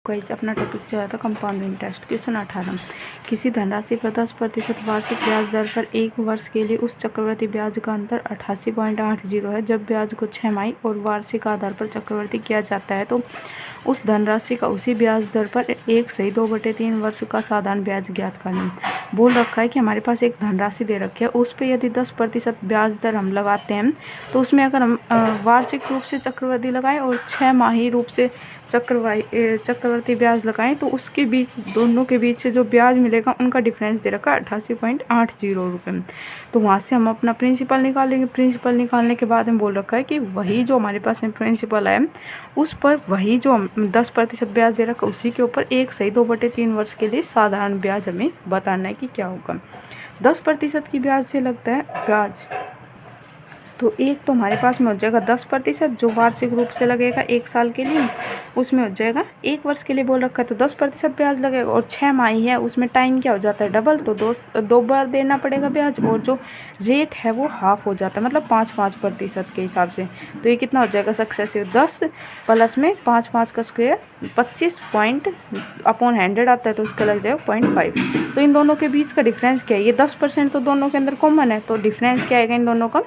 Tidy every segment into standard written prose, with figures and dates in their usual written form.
Guys अपना topic चला था कंपाउंड इंटरेस्ट। क्वेश्चन 18, किसी धनराशि पर 10% वार्षिक ब्याज दर पर 1 वर्ष के लिए उस चक्रवृद्धि ब्याज का अंतर 88.80 है। जब ब्याज को 6 माही और वार्षिक आधार पर चक्रवृद्धि किया जाता है तो उस धनराशि का उसी ब्याज दर पर 1/2/3 वर्ष का साधारण ब्याज ज्ञात करना। बोल रखा है कि हमारे पास एक धनराशि दे रखी है, उस पर यदि 10% ब्याज दर हम लगाते हैं तो उसमें अगर हम वार्षिक रूप से चक्रवृद्धि लगाएं और 6 माही रूप से चक्रवर्ती ब्याज लगाएं तो उसके बीच दोनों के बीच से जो ब्याज मिलेगा उनका डिफरेंस दे रखा है 88.80 रुपये। तो वहाँ से हम अपना प्रिंसिपल निकालेंगे। प्रिंसिपल निकालने के बाद में बोल रखा है कि वही जो हमारे पास में प्रिंसिपल है उस पर वही जो 10% ब्याज दे रखा है उसी के ऊपर 1/2/3 वर्ष के लिए साधारण ब्याज हमें बताना है कि क्या होगा। 10% की ब्याज से लगता है ब्याज, तो एक तो हमारे पास में हो जाएगा 10% जो वार्षिक रूप से लगेगा 1 साल के लिए, उसमें हो जाएगा 1 वर्ष के लिए बोल रखा है तो 10% ब्याज लगेगा। और 6 माही है उसमें टाइम क्या हो जाता है डबल, तो दो बार देना पड़ेगा ब्याज। और जो रेट है वो हाफ हो जाता है, मतलब 5% के हिसाब से। तो ये कितना हो जाएगा सक्सेसिव 10 प्लस में 5 का स्क्वायर 25/100 आता है तो उसका लग जाएगा 0.5। तो इन दोनों के बीच का डिफरेंस क्या है, ये 10% तो दोनों के अंदर कॉमन है तो डिफरेंस क्या आएगा इन दोनों का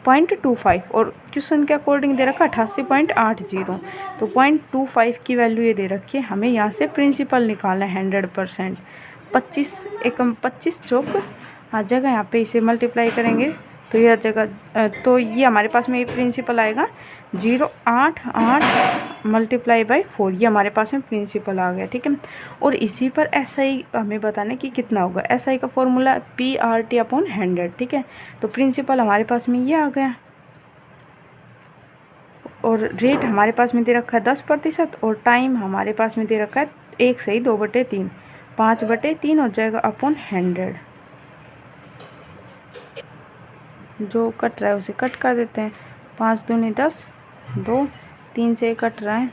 0.25। और क्वेश्चन के अकॉर्डिंग दे रखा 88.80, तो 0.25 की वैल्यू ये दे रखी है। हमें यहाँ से प्रिंसिपल निकालना है 100%। 25 एकम 25 चौक आ जाएगा, यहाँ पे इसे मल्टीप्लाई करेंगे तो ये आ जाएगा। तो ये हमारे पास में ये प्रिंसिपल आएगा 0.88 मल्टीप्लाई बाई 4, ये हमारे पास में प्रिंसिपल आ गया, ठीक है। और इसी पर एसआई हमें बताना कि कितना होगा। एसआई का फॉर्मूला PRT/100, ठीक है। तो प्रिंसिपल हमारे पास में ये आ गया और रेट हमारे पास में दे रखा है 10% और टाइम हमारे पास में दे रखा है 1/2/3, 5/3 हो जाएगा अपॉन 100। जो कट रहा है उसे कट कर देते हैं। 5 दूनी 10, 2 3 से कट रहा है,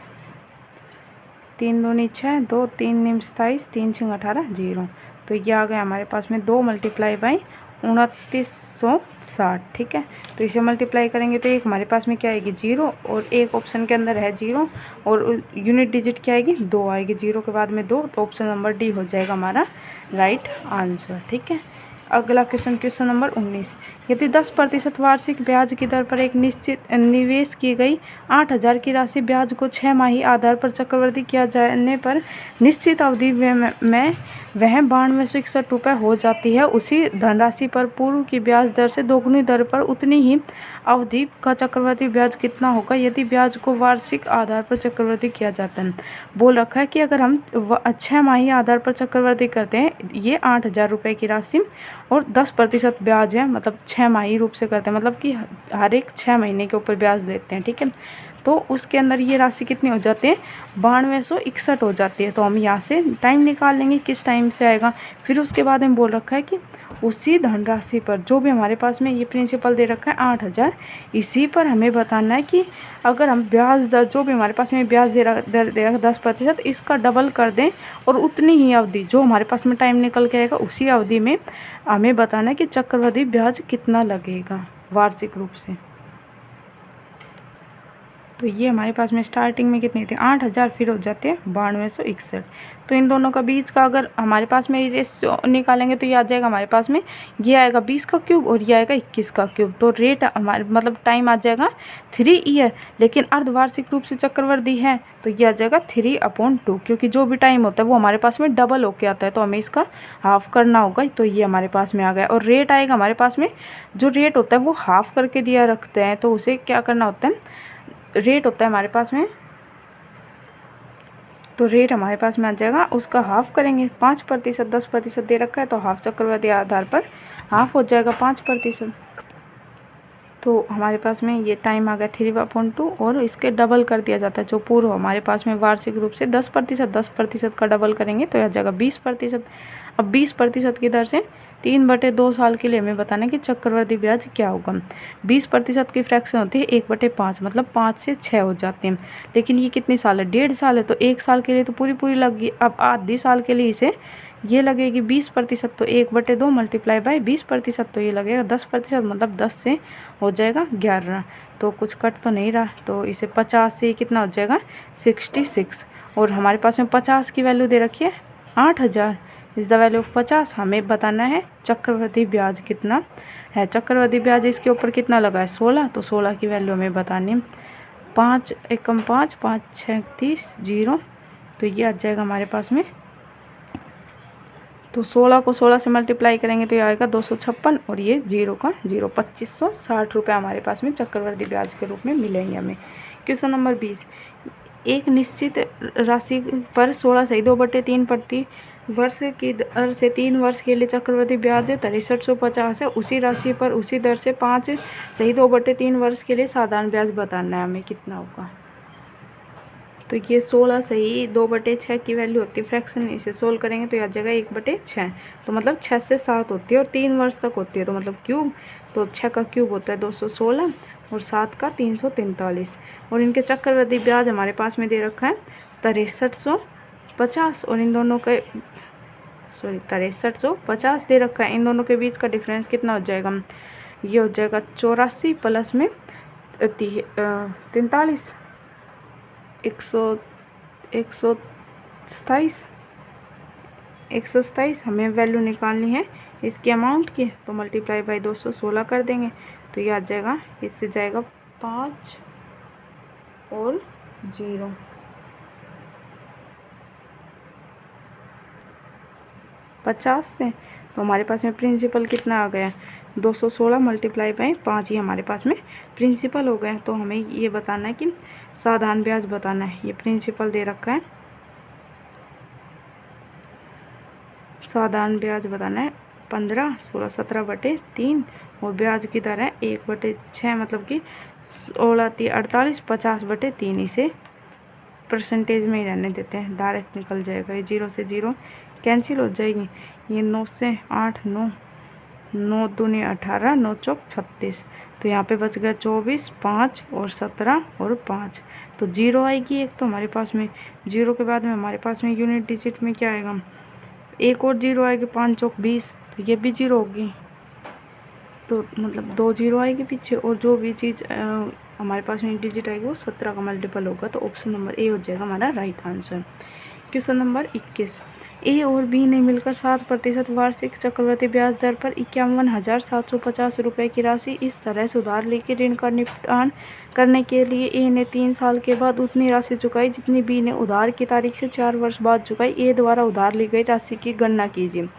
3 दूनी 6, 2 3 निम 27, 3 6 18 0। तो ये आ गया हमारे पास में 2 मल्टीप्लाई बाई 2960, ठीक है। तो इसे मल्टीप्लाई करेंगे तो एक हमारे पास में क्या आएगी 0 और एक ऑप्शन के अंदर है 0 और यूनिट डिजिट क्या आएगी 2 आएगी, 0 के बाद में 2, तो ऑप्शन नंबर डी हो जाएगा हमारा राइट आंसर, ठीक है। अगला क्वेश्चन नंबर 19, यदि 10% वार्षिक ब्याज की दर पर एक निश्चित निवेश की गई 8000 की राशि ब्याज को 6 माही आधार पर चक्रवृद्धि किया जाने पर निश्चित अवधि में वह 9261 रुपये हो जाती है, उसी धनराशि पर पूर्व की ब्याज दर से दोगुनी दर पर उतनी ही अवधि का चक्रवृद्धि ब्याज कितना होगा यदि ब्याज को वार्षिक आधार पर चक्रवृद्धि किया जाता है। बोल रखा है कि अगर हम 6 माही आधार पर चक्रवृद्धि करते हैं, ये 8000 रुपये की राशि और 10% ब्याज है, मतलब 6 माही रूप से करते हैं, मतलब कि हर एक 6 महीने के ऊपर ब्याज लेते हैं, ठीक है। तो उसके अंदर ये राशि कितनी हो जाती है 9261 हो जाती है। तो हम यहाँ से टाइम निकाल लेंगे किस टाइम से आएगा। फिर उसके बाद में बोल रखा है कि उसी धनराशि पर जो भी हमारे पास में ये प्रिंसिपल दे रखा है 8000, इसी पर हमें बताना है कि अगर हम ब्याज दर जो भी हमारे पास में ब्याज दे रखा 10%, इसका डबल कर दें और उतनी ही अवधि जो हमारे पास में टाइम निकल के आएगा उसी अवधि में हमें बताना है कि चक्रवृद्धि ब्याज कितना लगेगा वार्षिक रूप से। तो ये हमारे पास में स्टार्टिंग में कितने थे 8000, फिर हो जाते हैं 9261। तो इन दोनों का बीच का अगर हमारे पास में रेशियो निकालेंगे तो ये आ जाएगा हमारे पास में, ये आएगा 20 का क्यूब और ये आएगा 21 का क्यूब। तो रेट हमारे मतलब टाइम आ जाएगा 3 ईयर, लेकिन अर्धवार्षिक रूप से चक्रवृद्धि है तो ये आ जाएगा 3/2, क्योंकि जो भी टाइम होता है वो हमारे पास में डबल होके आता है तो हमें इसका हाफ करना होगा। तो ये हमारे पास में आ गया। और रेट आएगा हमारे पास में, जो रेट होता है वो हाफ करके दिया रखते हैं तो उसे क्या करना होता है, रेट होता है हमारे पास में, तो रेट हमारे पास में आ जाएगा, उसका हाफ करेंगे। 5% 10% दे रखा है तो हाफ चक्रवृद्धि आधार पर हाफ हो जाएगा 5%। तो हमारे पास में ये टाइम आ गया 3/2 और इसके डबल कर दिया जाता है। जो पूर्व हमारे पास में वार्षिक रूप से 10% का डबल करेंगे तो आ जाएगा 20%। अब 20% की दर से 3/2 साल के लिए हमें बताना है कि चक्रवृद्धि ब्याज क्या होगा। 20% की फ्रैक्शन होती है 1/5, मतलब 5 से 6 हो जाते हैं। लेकिन ये कितनी साल है 1.5 साल है, तो 1 साल के लिए तो पूरी लग गई। अब आधी साल के लिए इसे ये लगेगी 20%, तो 1/2 मल्टीप्लाई बाई 20%, तो ये लगेगा 10%, मतलब 10 से हो जाएगा 11। तो कुछ कट तो नहीं रहा, तो इसे 50 से कितना हो जाएगा 66। और हमारे पास में 50 की वैल्यू दे रखी है 8000 इज़ द वैल्यू ऑफ 50। हमें बताना है चक्रवृद्धि ब्याज कितना है। चक्रवृद्धि ब्याज इसके ऊपर कितना लगा है 16, तो 16 की वैल्यू हमें बतानी है। 5 एकम 5, 5 6 30 0, तो ये आ जाएगा हमारे पास में। तो 16 को 16 से मल्टीप्लाई करेंगे तो ये आएगा 256 और ये 0 का 0, 2560 रुपये हमारे पास में चक्रवृद्धि ब्याज के रूप में मिलेंगे हमें। क्वेश्चन नंबर 20, एक निश्चित राशि पर 16/2/3 प्रति वर्ष की दर से 3 वर्ष के लिए चक्रवृद्धि ब्याज 6350 है। उसी राशि पर उसी दर से 5/2/3 वर्ष के लिए साधारण ब्याज बताना है हमें कितना होगा। तो ये 16/2/6 की वैल्यू होती है फ्रैक्शन, इसे सोल्व करेंगे तो यह जगह 1/6, तो मतलब 6 से 7 होती है और 3 वर्ष तक होती है, तो मतलब क्यूब, तो 6 का क्यूब होता है 216 और 7 का 343। और इनके चक्रवृद्धि ब्याज हमारे पास में दे रखा है 6350 और इन दोनों के 6350 दे रखा है। इन दोनों के बीच का डिफरेंस कितना हो जाएगा, ये हो जाएगा 84 प्लस में 43 127 हमें वैल्यू निकालनी है इसकी अमाउंट की, तो मल्टीप्लाई बाई 216 कर देंगे तो ये आ जाएगा, इससे जाएगा 5 और 0, 50 से, तो हमारे पास में प्रिंसिपल कितना आ गया 216 मल्टीप्लाई बाई 5, ही हमारे पास में प्रिंसिपल हो गए। तो हमें ये बताना है कि साधारण ब्याज बताना है। ये प्रिंसिपल दे रखा है, साधारण ब्याज बताना है 15, 16, 17/3 और ब्याज की दर है 1/6, मतलब कि 16 × 48, 50/3। इसे परसेंटेज में ही रहने देते हैं, डायरेक्ट निकल जाएगा, ये 0 से 0 कैंसिल हो जाएगी। ये 9 से 8, 9 9 दूनी 18, 9 चौक 36, तो यहाँ पे बच गया 24, 5 और 17 और 5, तो 0 आएगी एक। तो हमारे पास में 0 के बाद में हमारे पास में यूनिट डिजिट में क्या आएगा, एक और 0 आएगी, 5 चौक 20, तो ये भी 0 होगी, तो मतलब 2 0 आएगी पीछे, और जो भी चीज़ हमारे पास में डिजिट आएगी वो 17 का मल्टीपल होगा, तो ऑप्शन नंबर ए हो जाएगा हमारा राइट आंसर। क्वेश्चन नंबर 21, ए और बी ने मिलकर 7% वार्षिक चक्रवृद्धि ब्याज दर पर 51,750 रुपये की राशि इस तरह से उधार लेकर ऋण का निपटान करने के लिए ए ने 3 साल के बाद उतनी राशि चुकाई जितनी बी ने उधार की तारीख से 4 वर्ष बाद चुकाई। ए द्वारा उधार ली गई राशि की गणना कीजिए।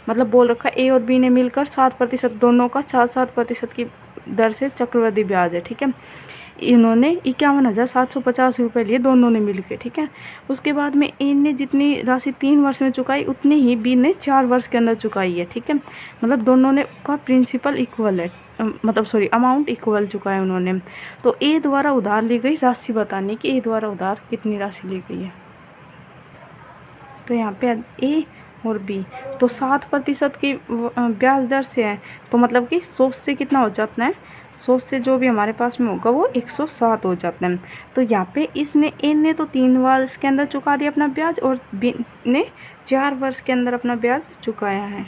मतलब बोल रखा है ए और बी ने मिलकर 7%, दोनों का 7% की दर से चक्रवृद्धि ब्याज है, ठीक है। इन्होंने 51,750 रुपये लिए दोनों ने मिलके, ठीक है। उसके बाद में ए ने जितनी राशि 3 वर्ष में चुकाई उतनी ही बी ने 4 वर्ष के अंदर चुकाई है, ठीक है। मतलब दोनों ने का प्रिंसिपल इक्वल है, मतलब अमाउंट इक्वल चुका है उन्होंने। तो ए द्वारा उधार ली गई राशि बतानी कि ए द्वारा उधार कितनी राशि ली गई है। तो यहाँ पे ए और बी तो 7% की ब्याज दर से है, तो मतलब कि 100 से कितना हो जाता है, 100 से जो भी हमारे पास में होगा वो 107 हो जाता है। तो यहाँ पे इसने ए ने तो 3 वर्ष के अंदर चुका दिया अपना ब्याज और बी ने 4 वर्ष के अंदर अपना ब्याज चुकाया है।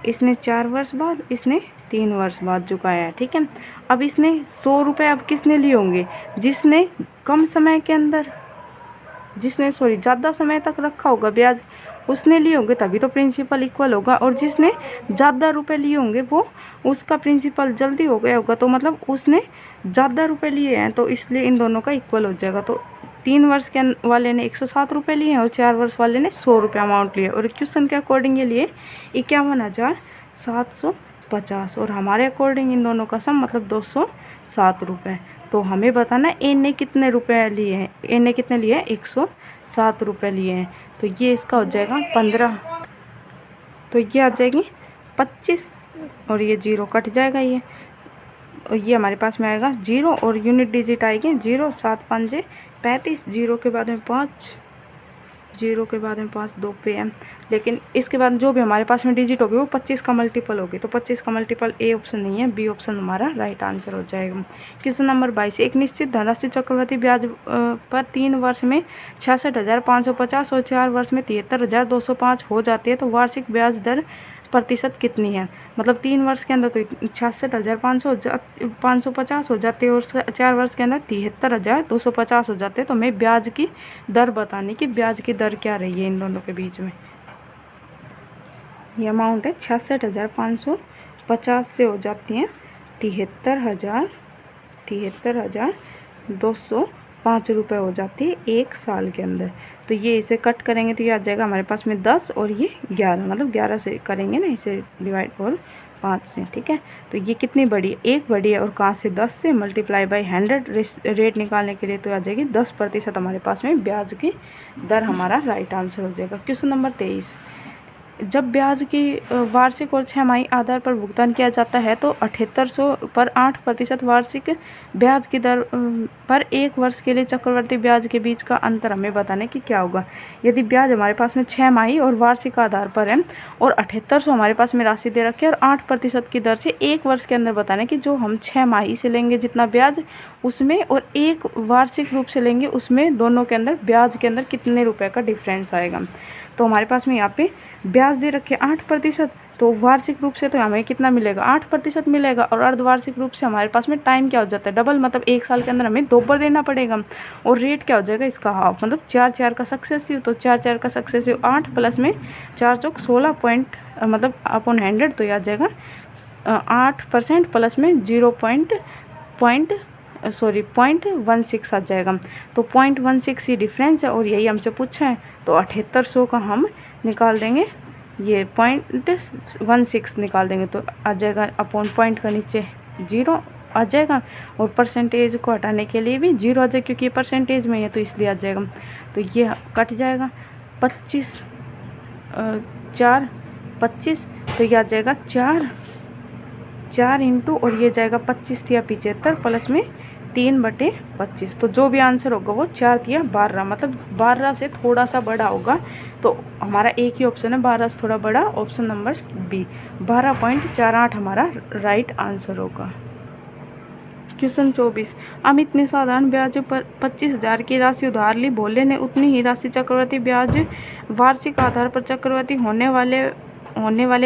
इसने 4 वर्ष बाद, इसने 3 वर्ष बाद चुकाया है, ठीक है। अब इसने 100 रुपये अब किसने लिए होंगे, जिसने कम समय के अंदर, जिसने ज़्यादा समय तक रखा होगा ब्याज उसने लिए होंगे, तभी तो प्रिंसिपल इक्वल होगा। और जिसने ज़्यादा रुपए लिए होंगे वो उसका प्रिंसिपल जल्दी हो गया होगा, तो मतलब उसने ज़्यादा रुपए लिए हैं, तो इसलिए इन दोनों का इक्वल हो जाएगा। तो 3 वर्ष के वाले ने 107 रुपये लिए हैं और 4 वर्ष वाले ने 100 रुपये अमाउंट लिए, और क्वेश्चन के अकॉर्डिंग ये लिए 51,750 और हमारे अकॉर्डिंग इन दोनों का सम मतलब 207 रुपये। तो हमें बताना ए ने कितने रुपए लिए हैं, ए ने कितने लिए हैं 107 रुपये लिए हैं, तो ये इसका हो जाएगा 15, तो ये आ जाएगी 25 और ये 0 कट जाएगा ये, और ये हमारे पास में आएगा 0 और यूनिट डिजिट आएगी 0, 7 5 35, 0 के बाद में 5, 0 के बाद में 5 2 PM, लेकिन इसके बाद जो भी हमारे पास में डिजिट होगी वो 25 का मल्टीपल होगी, तो 25 का मल्टीपल ए ऑप्शन नहीं है, बी ऑप्शन हमारा राइट आंसर हो जाएगा। क्वेश्चन नंबर 22, एक निश्चित धनराशि चक्रवृद्धि ब्याज पर 3 वर्ष में 66,550 और 4 वर्ष में 73,205 हो जाती है, तो वार्षिक ब्याज दर प्रतिशत कितनी है, मतलब 3 वर्ष के अंदर तो 66,550 हो जाते और 4 वर्ष के अंदर 73,250 हो जाते। तो हमें ब्याज की दर बताने की ब्याज की दर क्या रही है इन दोनों के बीच में। ये अमाउंट है 66,550 से हो जाती हैं 73,205 रुपये हो जाती है 1 साल के अंदर। तो ये इसे कट करेंगे तो ये आ जाएगा हमारे पास में 10 और ये 11, मतलब 11 से करेंगे ना इसे डिवाइड और 5 से, ठीक है। तो ये कितनी बड़ी है, 1 बड़ी है और कहाँ से 10 से मल्टीप्लाई बाई 100 रेट निकालने के लिए तो आ जाएगी 10% हमारे पास में ब्याज की दर हमारा राइट आंसर हो जाएगा। क्वेश्चन नंबर 23, जब ब्याज की वार्षिक और 6 माही आधार पर भुगतान किया जाता है तो 7800 पर 8% वार्षिक ब्याज की दर पर 1 वर्ष के लिए चक्रवर्ती ब्याज के बीच का अंतर हमें बताने की क्या होगा। यदि ब्याज हमारे पास में 6 माही और वार्षिक आधार पर है और 7800 हमारे पास में राशि दे रखी है और 8% की दर से 1 वर्ष के अंदर बताने की जो हम 6 माही से लेंगे जितना ब्याज उसमें और 1 वार्षिक रूप से लेंगे उसमें, दोनों के अंदर ब्याज के अंदर कितने रुपए का डिफरेंस आएगा। तो हमारे पास में यहाँ पे ब्याज दे रखे 8%, तो वार्षिक रूप से तो हमें कितना मिलेगा 8% मिलेगा और अर्धवार्षिक रूप से हमारे पास में टाइम क्या हो जाता है डबल, मतलब 1 साल के अंदर हमें 2 बार देना पड़ेगा। और रेट क्या हो जाएगा इसका हाफ, मतलब 4 का सक्सेसिव, तो 4 का सक्सेसिव 8 प्लस में 4 चौक 16 पॉइंट मतलब अपॉन 100 तो याद जाएगा 8% प्लस में 0.16 आ जाएगा। तो 0.16 ही डिफरेंस है और यही हमसे पूछा है। तो 7800 का हम निकाल देंगे, ये 0.16 निकाल देंगे तो आ जाएगा अपॉन पॉइंट का नीचे 0 आ जाएगा और परसेंटेज को हटाने के लिए भी 0 आ जाएगा क्योंकि ये परसेंटेज में है तो इसलिए आ जाएगा। तो ये कट जाएगा 25 4 25 तो ये आ जाएगा 4 इंटू और ये जाएगा 25 या 75 प्लस में 3/25। तो जो भी आंसर होगा वो 4 या 12, मतलब 12 से थोड़ा सा बड़ा होगा। तो हमारा एक ही ऑप्शन है 12 से थोड़ा बड़ा, ऑप्शन नंबर बी 12.48 हमारा राइट आंसर होगा। क्वेश्चन 24, अमित ने साधारण ब्याज पर 25,000 की राशि उधार ली, भोले ने उतनी ही राशि चक्रवर्ती ब्याज वार्षिक आधार पर चक्रवर्ती होने वाले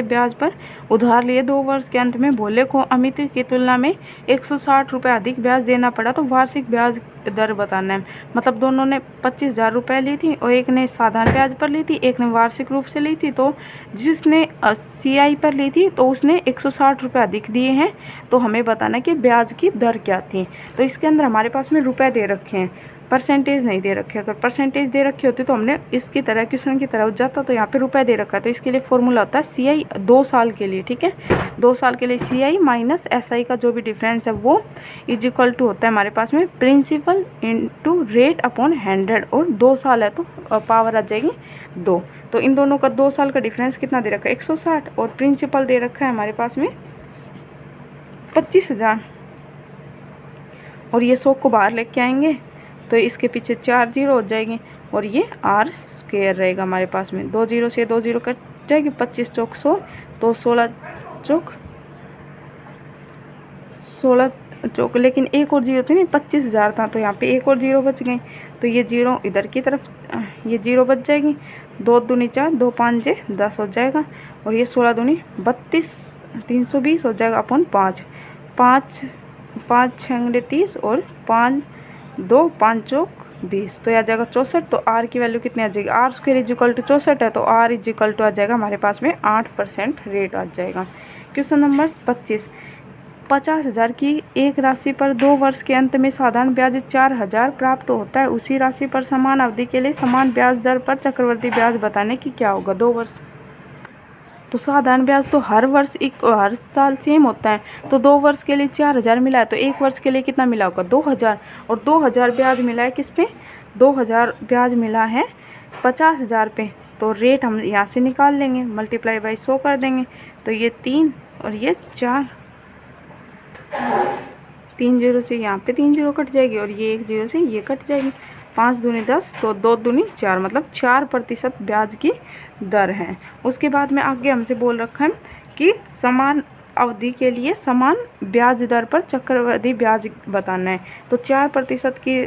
ब्याज पर उधार लिए। 2 वर्ष के अंत में भोले को अमित की तुलना में 160 रुपये अधिक ब्याज देना पड़ा, तो वार्षिक ब्याज दर बताना है। मतलब दोनों ने 25,000 रुपये ली थी और एक ने साधारण ब्याज पर ली थी, एक ने वार्षिक रूप से ली थी। तो जिसने CI पर ली थी तो उसने 160 रुपये अधिक दिए हैं, तो हमें बताना है कि ब्याज की दर क्या थी। तो इसके अंदर हमारे पास में रुपए दे रखे हैं, परसेंटेज नहीं दे रखे। अगर परसेंटेज दे रखी होती तो हमने इसकी तरह क्वेश्चन की तरह जाता, तो यहाँ पे रुपए दे रखा है। तो इसके लिए फॉर्मूला होता है CI 2 साल के लिए, ठीक है। 2 साल के लिए CI माइनस SI का जो भी डिफरेंस है वो इज इक्वल टू होता है हमारे पास में प्रिंसिपल इनटू रेट अपॉन 100 और 2 साल है तो पावर आ जाएगी 2। तो इन दोनों का 2 साल का डिफरेंस कितना दे रखा है 160 और प्रिंसिपल दे रखा है हमारे पास में 25,000 और ये 100 को बाहर लेके आएंगे तो इसके पीछे 4 0 हो जाएंगे और ये R² रहेगा हमारे पास में। 2 0 से 2 0 कट जाएगी, 25 चौक 100 तो 16 चौक लेकिन एक और 0 थी नहीं 25,000 था तो यहाँ पे एक और 0 बच गए। तो ये 0 इधर की तरफ ये 0 बच जाएगी। 2 दूनी 4 2 5 10 हो जाएगा और ये 16 दूनी 32 320 हो जाएगा अपन 5 6 30 और 5 2 5 चौक 20 तो आ जाएगा 64। तो R की वैल्यू कितनी आ जाएगी R² इज इक्वल टू 64 है तो R इज इक्वल टू आ जाएगा हमारे पास में 8% रेट आ जाएगा। क्वेश्चन नंबर 25, 50,000 की एक राशि पर 2 वर्ष के अंत में साधारण ब्याज 4,000 प्राप्त होता है। उसी राशि पर समान अवधि के लिए समान ब्याज दर पर चक्रवर्ती ब्याज बताने की क्या होगा। 2 वर्ष तो साधारण ब्याज तो हर साल सेम होता है। तो 2 वर्ष के लिए 4,000 मिला है तो 1 वर्ष के लिए कितना मिला होगा 2,000 और 2,000 ब्याज मिला है किस पे 2,000 ब्याज मिला है 50,000 पे। तो रेट हम यहाँ से निकाल लेंगे, मल्टीप्लाई बाई 100 कर देंगे तो ये 3 और ये 4 3 0 से यहाँ पे 3 0 कट जाएगी और ये 1 0 से ये कट जाएगी। 5 दूनी 10 तो 2 दूनी 4 मतलब 4% ब्याज की दर है। उसके बाद में आगे हमसे बोल रखा है कि समान अवधि के लिए समान ब्याज दर पर चक्रवृद्धि ब्याज बताना है। तो 4% की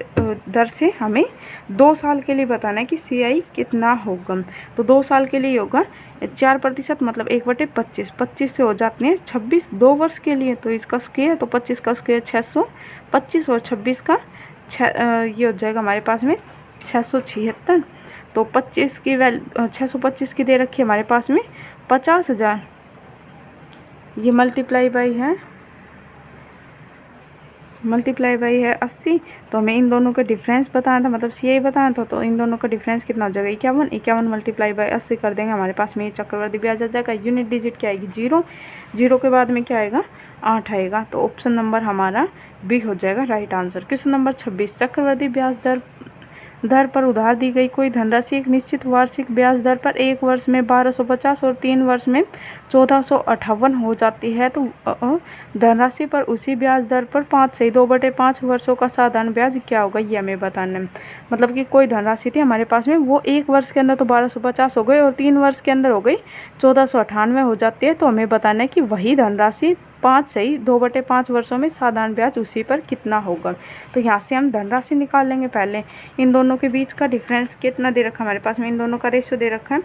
दर से हमें 2 साल के लिए बताना है कि CI कितना होगा। तो 2 साल के लिए होगा 4% मतलब 1/25, 25 से हो जाते हैं 26 2 वर्ष के लिए। तो इसका स्क्वायर, तो 25 का स्क्वायर 625 और 26 का ये हो जाएगा हमारे पास में 676। तो 25 की वैल्यू 625 की दे रखी है हमारे पास में 50,000। ये मल्टीप्लाई बाई है 80। तो हमें इन दोनों का डिफरेंस बताना था, मतलब CI बताना था। तो इन दोनों का डिफरेंस कितना हो जाएगा 51 मल्टीप्लाई बाई 80 कर देंगे, हमारे पास में ये चक्रवृद्धि ब्याज आ जाएगा। यूनिट डिजिट क्या आएगी 0, 0 के बाद में क्या आएगा 8 आएगा। तो ऑप्शन नंबर हमारा B हो जाएगा राइट आंसर। क्वेश्चन नंबर 26, चक्रवृद्धि ब्याज दर पर उधार दी गई कोई धनराशि एक निश्चित वार्षिक ब्याज दर पर 1 वर्ष में 1250 और 3 वर्ष में 1458 हो जाती है। तो धनराशि पर उसी ब्याज दर पर 5/2/5 वर्षों का साधारण ब्याज क्या होगा, ये हमें बताना है। मतलब कि कोई धनराशि थी हमारे पास में, वो 1 वर्ष के अंदर तो 1250 हो गई और 3 वर्ष के अंदर हो गई 1498 हो जाती है। तो हमें बताना है कि वही धनराशि 5/2/5 वर्षों में साधारण ब्याज उसी पर कितना होगा। तो यहाँ से हम धनराशि निकाल लेंगे। पहले इन दोनों के बीच का डिफरेंस कितना दे रखा है हमारे पास में, इन दोनों का रेशियो दे रखा है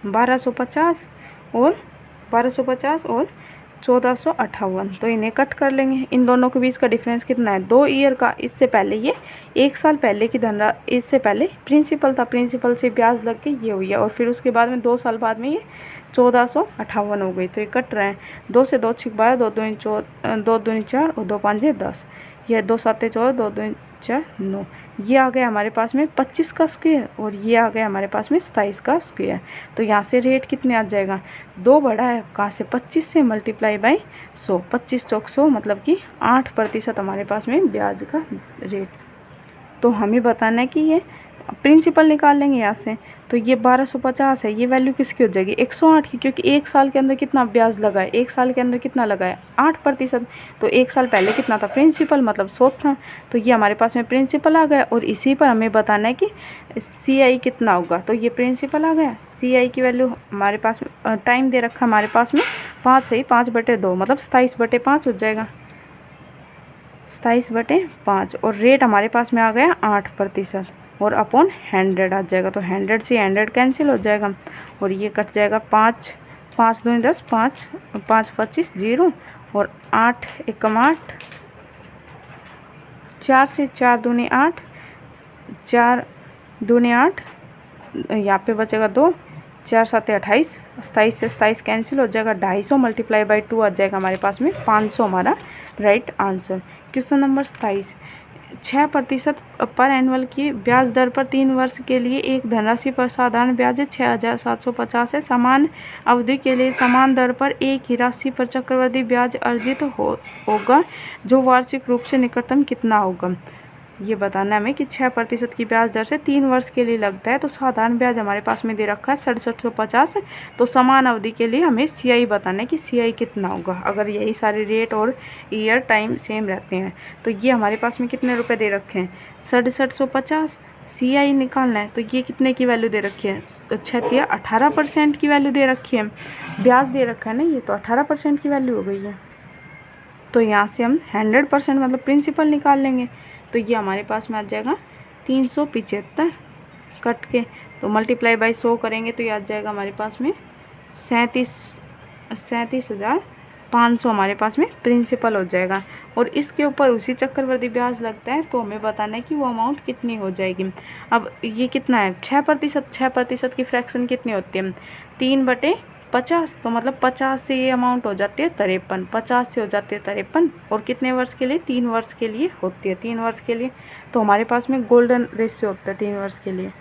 1250 और 1458। तो इन्हें कट कर लेंगे। इन दोनों के बीच का डिफरेंस कितना है 2 ईयर का। इससे पहले ये 1 साल पहले की इससे पहले प्रिंसिपल था, प्रिंसिपल से ब्याज लग के ये हुई है, और फिर उसके बाद में 2 साल बाद में ये 1458 हो गई। तो ये कट रहे हैं, 2 से 2 6 12, 2 दूनी 4 और 2 5 10, यह 2 7 14, 2 2 4 9। ये आ गया हमारे पास में 25 का स्क्वायर और ये आ गया हमारे पास में 27 का स्क्वायर। तो यहाँ से रेट कितने आ जाएगा, 2 बड़ा है कहाँ से 25 से मल्टीप्लाई बाई 100, 25 चौक 100 मतलब कि 8% हमारे पास में ब्याज का रेट। तो हमें बताना है कि ये प्रिंसिपल निकाल लेंगे यहाँ से। तो ये 1250 है, ये वैल्यू किसकी हो जाएगी 108 की, क्योंकि 1 साल के अंदर कितना ब्याज लगा है, 1 साल के अंदर कितना लगा है 8%। तो 1 साल पहले कितना था प्रिंसिपल, मतलब 100 था। तो ये हमारे पास में प्रिंसिपल आ गया और इसी पर हमें बताना है कि CI कितना होगा। तो ये प्रिंसिपल आ गया, CI की वैल्यू हमारे पास में टाइम दे रखा हमारे पास में 5/2 मतलब 27/5 हो जाएगा, 27/5। और रेट हमारे पास में आ गया 8% और अपॉन 100 आ जाएगा। तो 100 से 100 कैंसिल हो जाएगा और ये कट जाएगा 5 5 दूनी 10, 5 5 25 0 और 8 एकम 8, 4 से 4 दूनी 8, 4 दूनी 8, यहाँ पे बचेगा 2, 4 7 28, 27 से 27 कैंसिल हो जाएगा, 250 मल्टीप्लाई बाई 2 आ जाएगा हमारे पास में 500 हमारा राइट आंसर। क्वेश्चन नंबर 27, 6% पर एनुअल की ब्याज दर पर 3 वर्ष के लिए एक धनराशि पर साधारण ब्याज 6,750 है। समान अवधि के लिए समान दर पर एक ही राशि पर चक्रवृद्धि ब्याज अर्जित होगा जो वार्षिक रूप से निकटतम कितना होगा। ये बताना है हमें कि 6% की ब्याज दर से 3 वर्ष के लिए लगता है। तो साधारण ब्याज हमारे पास में दे रखा है 6750। तो समान अवधि के लिए हमें CI बताना है कि CI कितना होगा, अगर यही सारे रेट और ईयर टाइम सेम रहते हैं। तो ये हमारे पास में कितने रुपए दे रखे हैं 6750, CI निकालना है। तो ये कितने की वैल्यू दे रखी है 18% की वैल्यू दे रखी है, ब्याज दे रखा है ना, ये तो 18% की वैल्यू हो गई है। तो यहाँ से हम 100% मतलब प्रिंसिपल निकाल लेंगे। तो ये हमारे पास में आ जाएगा 375 कट के, तो मल्टीप्लाई बाई 100 करेंगे तो ये आ जाएगा हमारे पास में 37,500 हमारे पास में प्रिंसिपल हो जाएगा। और इसके ऊपर उसी चक्रवृद्धि ब्याज लगता है। तो हमें बताना है कि वो अमाउंट कितनी हो जाएगी। अब ये कितना है 6% की फ्रैक्शन कितनी होती है 3/50। तो मतलब 50 से ये अमाउंट हो जाती है 53, 50 से हो जाती है 53। और कितने वर्ष के लिए 3 वर्ष के लिए होती है, 3 वर्ष के लिए। तो हमारे पास में गोल्डन रेशियो होता है 3 वर्ष के लिए।